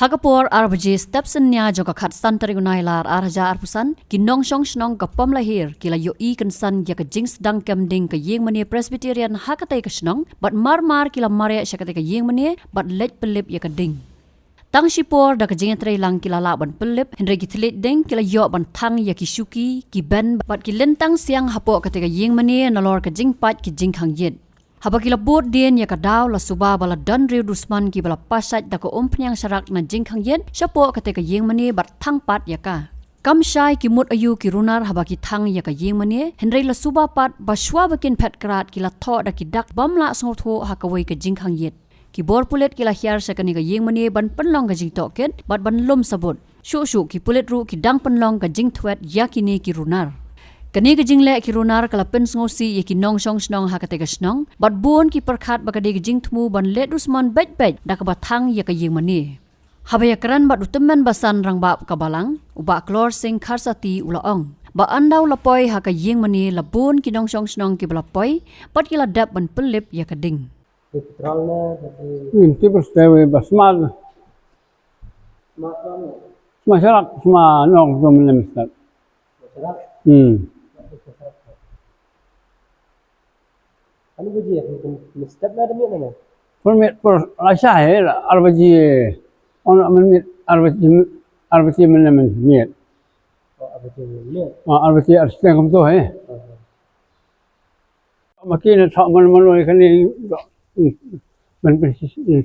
Hakapor arbji stepsenya joka khat santari unailar arja arpusan kinong shong shnong ka Pomlahier kila yo I kansan ya ka jings dang kemding ka Ïingmane Presbyterian hakatai ka shnong but mar kila mare syakatai ka Ïingmane but lej pelip ya ka ding. Tang shipor da ka jingatrai lang kila laban pelip henry gitlit ding kila yo ban thang ya ki shuki ki ben but ki lentang siang hapo ka te ka Ïingmane nalor ka jingpat ki Jingkhang yet. Haba kila bot din ya ka daw la suba bala dan riu dusman ki bala pasat da ko umpenyang syarak na Jingkhang yen syapo ka te ka Ïingmane bar thang pat ya ka. Kam syai ki mut ayu ki Runar haba ki thang ya ka Ïingmane henry la suba pat baswa bakin pet krat kila Thoh da ki dak bamla song Thoh ha ka wei ka Jingkhang yet. Ki bor pulet kila hiar sa kani ka Ïingmane ban penlong ka Jingtok ken bat ban lum sabut. Shu ki pulet ru ki dang penlong ka Jingtwet ya kini ki Runar. Kani ka jingle ki Runar kala pens ngosi ye ki nong shong snong ha ka te ka snong bat buon ki perkhat ba ka de jingtmu ban let dusman bet da ka bathang ya ka Ïingmane. Habaya karan bat utemen basan rang bab ka balang uba klor sing kharsati ulaong. Ba andaw lapoy ha ka Ïingmane la buon ki nong shong snong ki balapoy bat kila dap ban pelip ya ka ding. Inti perstewe basmal. Masyarakat semua nong kemudian Ustaz. Ano ba diya? Step na dami na. Permit per lasai arbaji ono menit arbaji menit. Arbaji arsteng kum Thoh Makin thak man kan ni men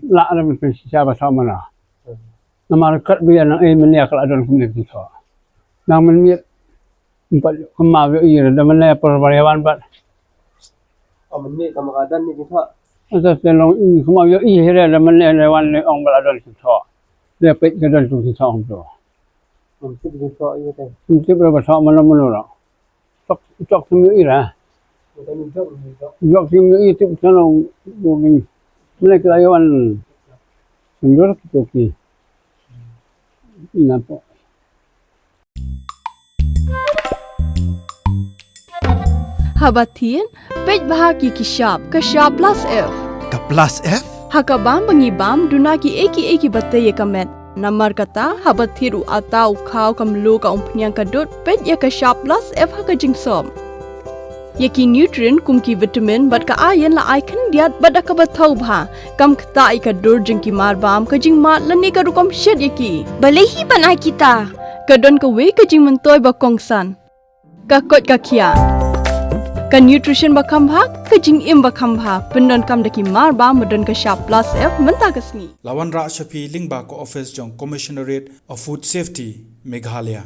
la ada men siapa sama na. Nama kat biar nang menia kalau ada kumit Thoh. Nang menit empat kemau iya dah mana perwarian bat. Menit kamakadan ni Thoh. Asa selong ini kemau iya dah mana lewan ong baladon Thoh. Dia pet kedon tu Thoh tu. Mesti Thoh iya teh. Mesti berapa Thoh mana lah. Cok semua ira. Jok semua itu selong mungkin mereka lawan sendiri kita. Nampak. Habatin, pej bahagi ki sharp plus F. Ka plus F? Hakabam bangibam duna ki eki batte ye kamet. Namar kata habathiru atau khau kamlu ka umpnyang kadut pej ye ka sharp plus F haka jingsom. Ye ki nutrient kum ki vitamin bat ka iron la icon diat bada ka bathau bha kam khta i ka dur jing ki mar bam ka jing mat la ne ka rukom shed ye ki. Balehi banai kita. Kadon ka we ka jing mentoy ba kongsan. Ka kot ka kia. Ka nutrition bakam bha ka jing im bakam bha pendon kam daki mar ba modon ka sharp plus F menta ka sngi Lawan ra shapi lingba ko office jong commissionerate of food safety Meghalaya.